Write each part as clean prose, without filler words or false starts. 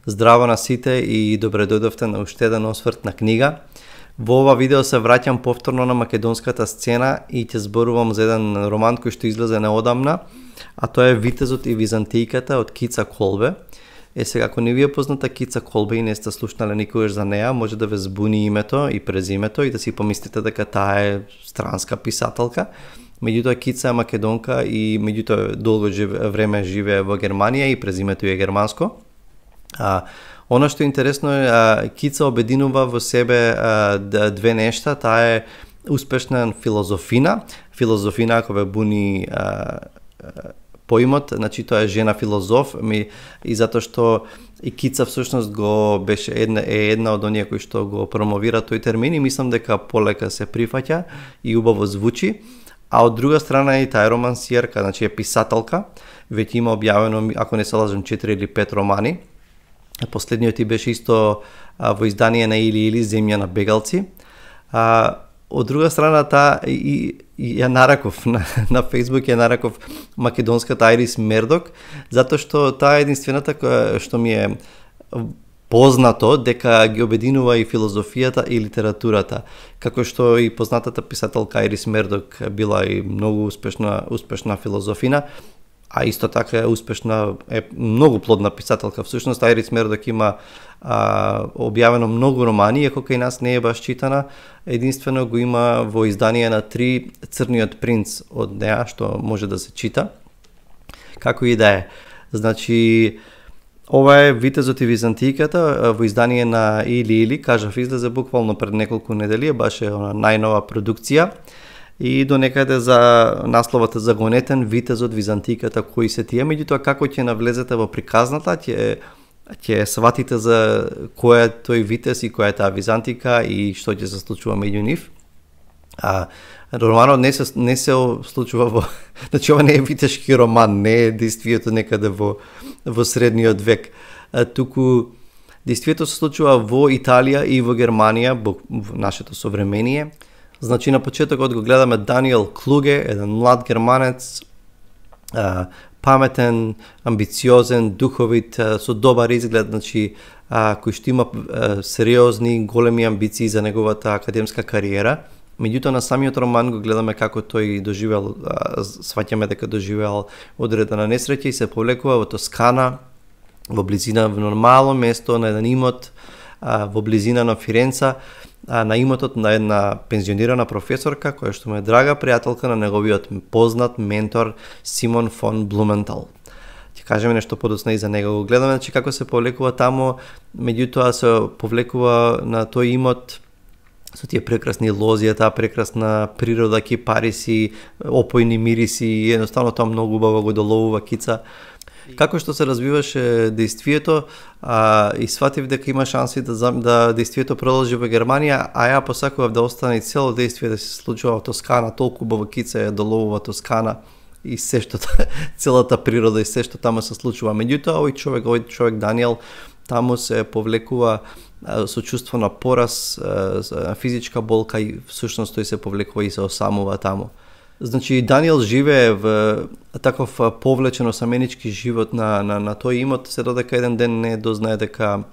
Здраво на сите и добре дојдовте на уште еден осврт на книга. Во ова видео се враќам повторно на македонската сцена и ќе зборувам за еден роман кој што излезе неодамна, а тоа е Витезот и Византијката од Кица Колбе. Сега, ако не ви е позната Кица Колбе и не сте слушнале никогаш за неа, може да ве збуни името и презимето и да си помислите дека таа е странска писателка. Меѓутоа Кица е македонка и меѓутоа долго време живее во Германија и презимето е германско. Она што е интересно е, Кица обединува во себе две нешта. Таа е успешна филозофина. Филозофина, ако ве буни поимот, значи тоа е жена филозоф, и затоа што и Кица всушност го беше една од оние кои што го промовира тој термин и мислам дека полека се прифаќа и убаво звучи. А од друга страна и таа е романсиерка, значи е писателка. Веќе има објавено, ако не се лажам, 4 или 5 романи. Последниот ти беше исто во издание на Или Земја на бегалци. Од друга страна таа и ја нареков на Facebook, ја нареков македонската Айрис Мердок, затоа што таа е единствената која што ми е познато дека ги обединува и филозофијата и литературата. Како што и познатата писателка Айрис Мердок била и многу успешна филозофина, а исто така е успешна, е многу плодна писателка. Всушност Айрис Мердок има објавено многу романи, иако кај нас не е баш читана. Единствено го има во издание на 3 Црниот принц од неа, што може да се чита. Како и да е. Значи, ова е Витезот и Византијката во издание на Или, кажав, излезе буквално пред неколку недели, баш е најнова продукција. И до некаде за насловот е загонетен Витезот, Византијката, кои се тие. Меѓутоа, како ќе навлезете во приказната, ќе сватите за кој е тој Витез и која е таа Византика и што ќе се случува меѓу нив. Романот не се случува во... Значи, ова не е витешки роман, не е действието некаде во средниот век. Туку, действието се случува во Италија и во Германија, во нашето современие. Значи, на почетокот го гледаме Даниел Клуге, еден млад германец, паметен, амбициозен, духовит, со добар изглед, значи, кој што има сериозни, големи амбиции за неговата академска кариера. Меѓутоа, на самиот роман го гледаме како тој доживел, сваќаме дека доживел одредена несреќа и се повлекува во Тоскана, во близина, во нормално место, на еден имот, во близина на Фиренца, на имотот на една пензионирана професорка, која што му е драга пријателка на неговиот познат ментор Симон фон Блументал. Ќе кажеме нешто подоцна и за него. Го гледаме, значи, како се повлекува таму, меѓутоа се повлекува на тој имот со тие прекрасни лозија, таа прекрасна природа, кипариси, опојни мириси, и едноставно тоа многу убаво го доловува Кица. Како што се развиваше действието, и сватив дека има шанси да действието продолжи во Германија, а ја посакував да остане цело действие да се случува во Тоскана, толку убаво Кица ја доловува Тоскана и се што целата природа и се што таму се случува. Меѓутоа, овој човек Даниел таму се повлекува со чувство на пораз, физичка болка и всушност тој се повлекува и се осамува таму. Значи, Даниел живее в таков повлечен осаменички живот на тој имот, се додека еден ден не дознае дека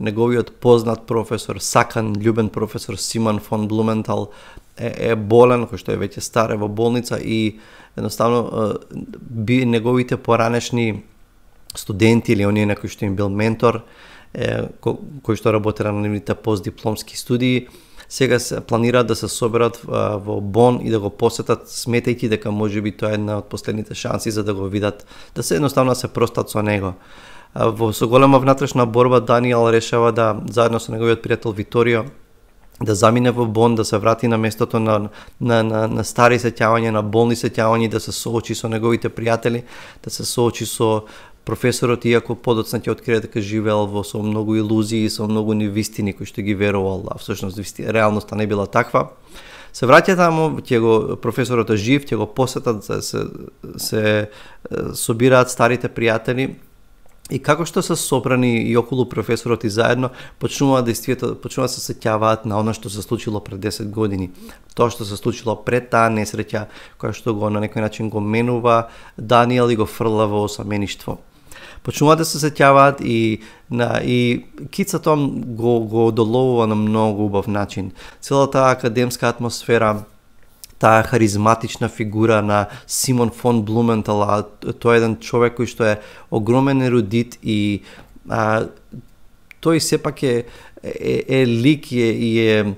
неговиот познат професор, сакан, љубен професор Симон фон Блументал е болен, кој што е веќе стар, во болница и едноставно неговите поранешни студенти или оние на кои што им бил ментор, кои што работеле на нивните постдипломски студии, сега се планираат да се соберат во Бон и да го посетат, сметајќи дека можеби тоа е една од последните шанси за да го видат, да се едноставно се простат со него. Со голема внатрешна борба Даниел решава да заедно со неговиот пријател Виторио да замине во Бон, да се врати на местото на стари сеќавања, на болни сеќавања, да се соочи со неговите пријатели, да се соочи со професорот, иако подоцна ќе открие дека живеел со многу илузии, со многу невистини кои што ги верувал, а всушност реалноста не била таква. Се враќа таму, професорот е жив, ќе го посетат, се собираат старите пријатели и како што се собрани и околу професорот и заедно, почнуваат да се сеќаваат на она што се случило пред 10 години. Тоа што се случило пред таа несреќа, која што го на некој начин го менува Даниел и го фрла во осамеништво. почнуваат да се сеќаваат и Кица тоа го одоловува на многу убав начин. Целата академска атмосфера, таа харизматична фигура на Симон фон Блументал, тој е еден човек кој што е огромен ерудит и тој сепак е лик и е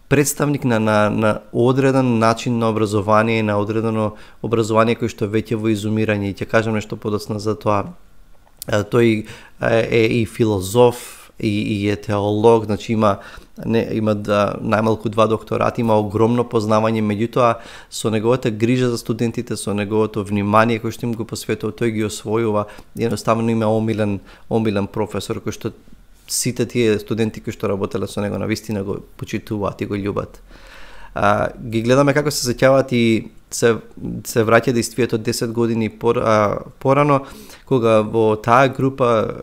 представник на одреден начин на образование и на одредено образование кој што веќе во изумирање. И ќе кажам нешто подоцна за тоа. Тој е и филозоф и е теолог, значи има најмалку 2 докторати, има огромно познавање, меѓутоа со неговата грижа за студентите, со неговото внимание кој што им го посветува, тој ги освојува. Едноставно има омилен професор кој што сите тие студенти кои што работеле со него навистина го почитуваат и го љубат. Ги гледаме како се сеќаваат и се враќа действието 10 години порано, кога во таа група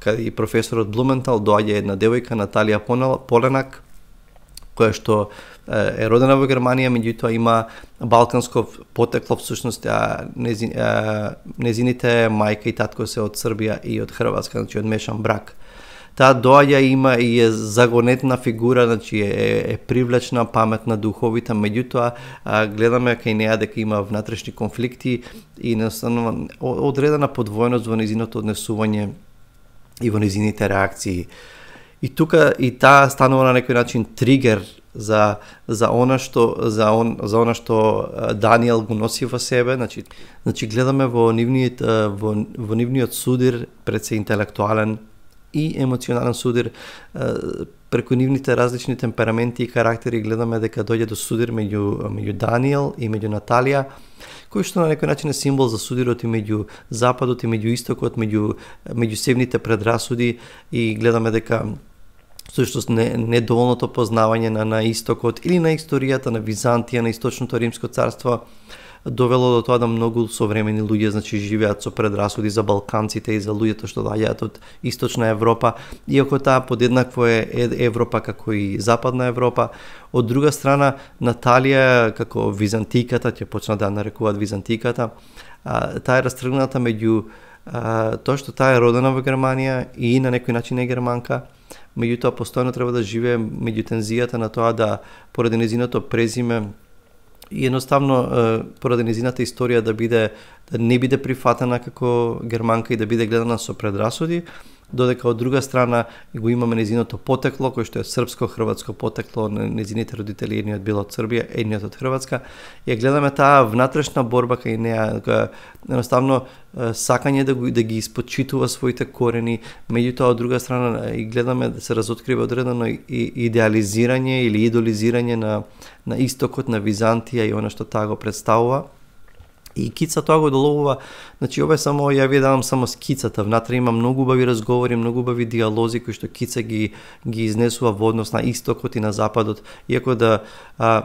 каде и професорот Блументал доаѓа една девојка, Наталија Поленак, која што е родена во Германија, меѓутоа има балканско потекло, всушност незините мајка и татко се од Србија и од Хрватска, значи од мешан брак. Таа доаѓа има и е загонетна фигура, значи е привлечна, паметна, духовита, меѓутоа гледаме кај неа дека има внатрешни конфликти и едноставно одредена подвојност во незиното однесување и во незините реакции. И тука и таа станува на некој начин тригер за она што Даниел го носи во себе, значи гледаме во нивниот судир пред се интелектуален и емоционален судир, преку нивните различни темпераменти и карактери гледаме дека доѓе до судир меѓу Даниел и меѓу Наталија, кој што на некој начин е символ за судирот и меѓу Западот и меѓу Истокот, меѓусебните предрасуди, и гледаме дека всушност недоволното познавање на Истокот или на историјата на Византија, на Источното Римско царство довело до тоа да многу современи луѓе живеат со предрасуди за балканците и за луѓето што доаѓаат од Источна Европа, иако таа подеднакво е Европа како и Западна Европа. Од друга страна, Наталија како византиката, ќе почнат да нарекуваат византиката, таа е растргната меѓу тоа што таа е родена во Германија и на некој начин е германка, меѓутоа постојано треба да живее меѓу тензијата на тоа да поради незиното презиме и едноставно поради незината историја да не биде прифатена како германка и да биде гледана со предрасуди, додека од друга страна го имаме незиното потекло, кој што е српско-хрватско потекло, незините родители, едниот бил од Србија, едниот од Хрватска. И гледаме таа внатрешна борба кај неа, едноставно сакање да ги испочитува своите корени, меѓутоа од друга страна и гледаме да се разоткрива одредено идеализирање или идолизирање на Истокот, на Византија и она што таа го представува. И Кица тоа го доловува, значи ова е само, ја ви давам само скицата, внатре има многу убави разговори, многу убави диалози кои што Кица ги изнесува во однос на Истокот и на Западот, иако да на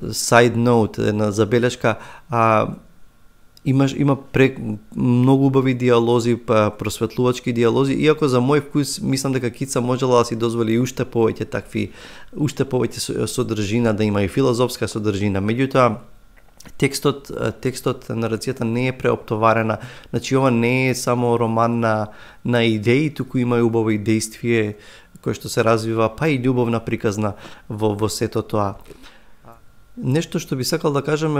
side note, на забелешка, има многу убави диалози, просветлувачки диалози, иако за мој вкус мислам дека Кица можела да си дозволи уште повеќе содржина, да има и филозофска содржина. Меѓутоа текстот, нарацијата не е преоптоварена, значи ова не е само роман на идеи, туку има и убаво и действие кое што се развива, па и љубовна приказна во сето тоа. Нешто што би сакал да кажам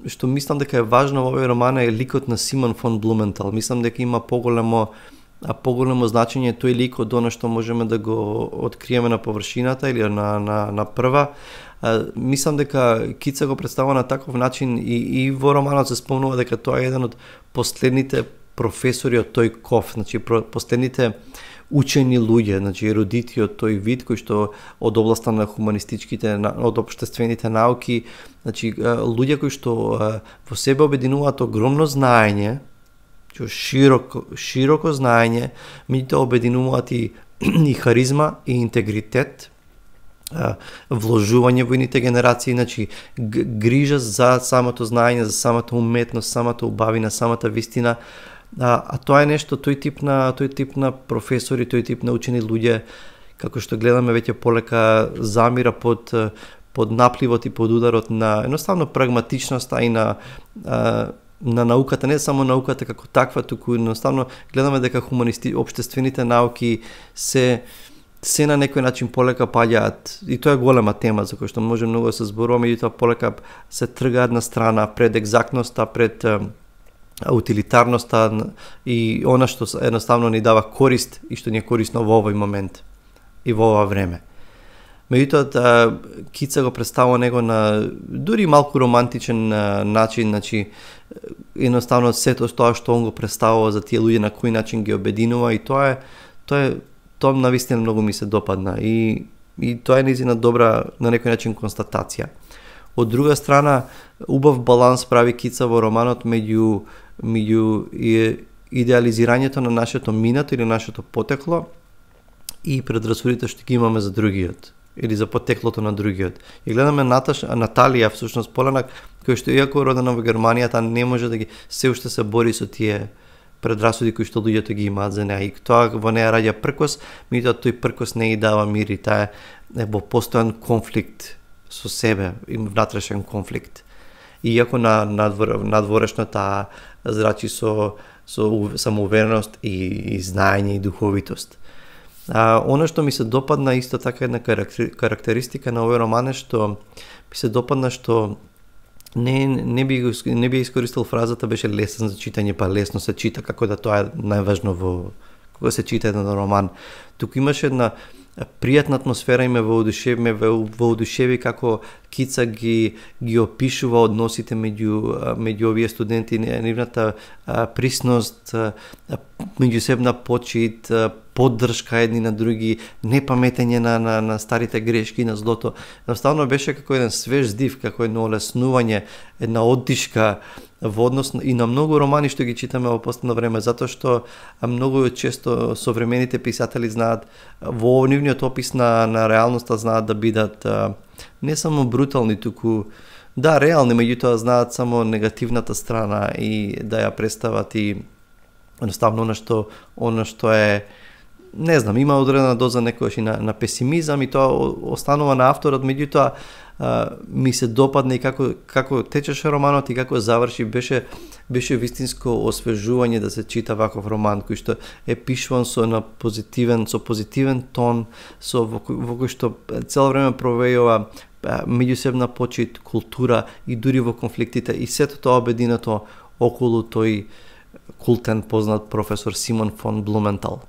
што мислам дека е важно во овој роман е ликот на Симон фон Блументал. Мислам дека има поголемо значење тој лик од она што можеме да го откриеме на површината или на прва. Мислам дека Кица го представува на таков начин и во романот се спомнува дека тоа е еден од последните професори од тој ков, значи последните учени луѓе, значи ерудити од тој вид кои што од областа на хуманистичките, од општествените науки, значи луѓе кои што во себе обединуваат огромно знаење, широко знаење, меѓутоа обединуваат и харизма и интегритет, вложување во ините генерации, значи грижа за самото знаење, за самата уметност, самата убавина, самата вистина. А тоа е нешто, тој тип на професори, тој тип на учени луѓе, како што гледаме веќе полека замира под напливот и под ударот на едноставно прагматичноста и на на науката, не само науката како таква, туку едноставно гледаме дека општествените науки се на некој начин полека паѓаат, и тоа е голема тема за која што може многу да се зборуваме, и тоа полека се тргаат на страна пред екзактноста, пред утилитарноста и она што едноставно ни дава корист и што ни е корисно во овој момент и во ова време. Меѓутоа, Кица го представува него на дури малку романтичен начин, значи едноставно сето тоа што он го представува за тие луѓе на кој начин ги обединува, и тоа навистина многу ми се допадна, и тоа е нејзина добра на некој начин констатација. Од друга страна, убав баланс прави Кица во романот меѓу идеализирањето на нашето минато или нашето потекло и предрасудите што ги имаме за другиот или за потеклото на другиот. И гледаме Наталија, всушност Поленак, кој што иако е родена во Германија, таа не може да ги се уште се бори со тие предрасуди кои што луѓето ги имаат за неа, и тоа во неа раѓа пркос, меѓутоа тој пркос не ја дава мир, и таа е во постојан конфликт со себе, и внатрешен конфликт. Иако надворешно таа зрачи со самоувереност и знаење и духовитост. Оно што ми се допадна исто така една карактеристика на овој роман е што ми се допадна што не би искористил фразата беше лесен за читање, па лесно се чита, како да тоа е најважно кога се чита еден роман. Туку имаше една пријатна атмосфера и ме воодушеви како Кица ги опишува односите меѓу овие студенти, нивната присност, меѓусебна почит, поддршка едни на други, непаметење на старите грешки, на злото. Едноставно беше како еден свеж здив, како едно олеснување, една оддишка во однос и на многу романи што ги читаме во последно време, затоа што многу често современите писатели знаат во нивниот опис на реалноста знаат да бидат не само брутални, туку реални, меѓутоа знаат само негативната страна и да ја представат, и едноставно она што е, не знам, има одредена доза некојаш и на песимизам, и тоа останува на авторот, меѓутоа ми се допадна и како течеше романот и како заврши, беше вистинско освежување да се чита ваков роман кој што е пишуван со позитивен тон, во кој што цело време провејува меѓусебна почит, култура и дури во конфликтите, и сето тоа обединето околу тој култен познат професор Симон фон Блументал.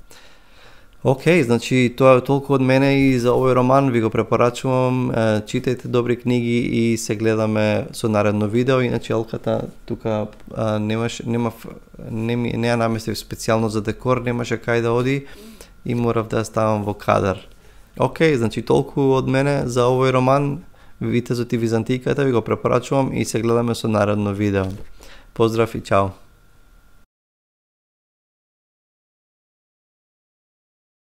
Океј, значи тоа е толку од мене и за овој роман, ви го препорачувам, читајте добри книги и се гледаме со наредно видео. Иначе Елката тука не ја наместив специјално за декор, немаше кај да оди и морав да ја ставам во кадар. Океј, значи толку од мене за овој роман, Витезот и Византиката, ви го препорачувам и се гледаме со наредно видео. Поздрав и чао!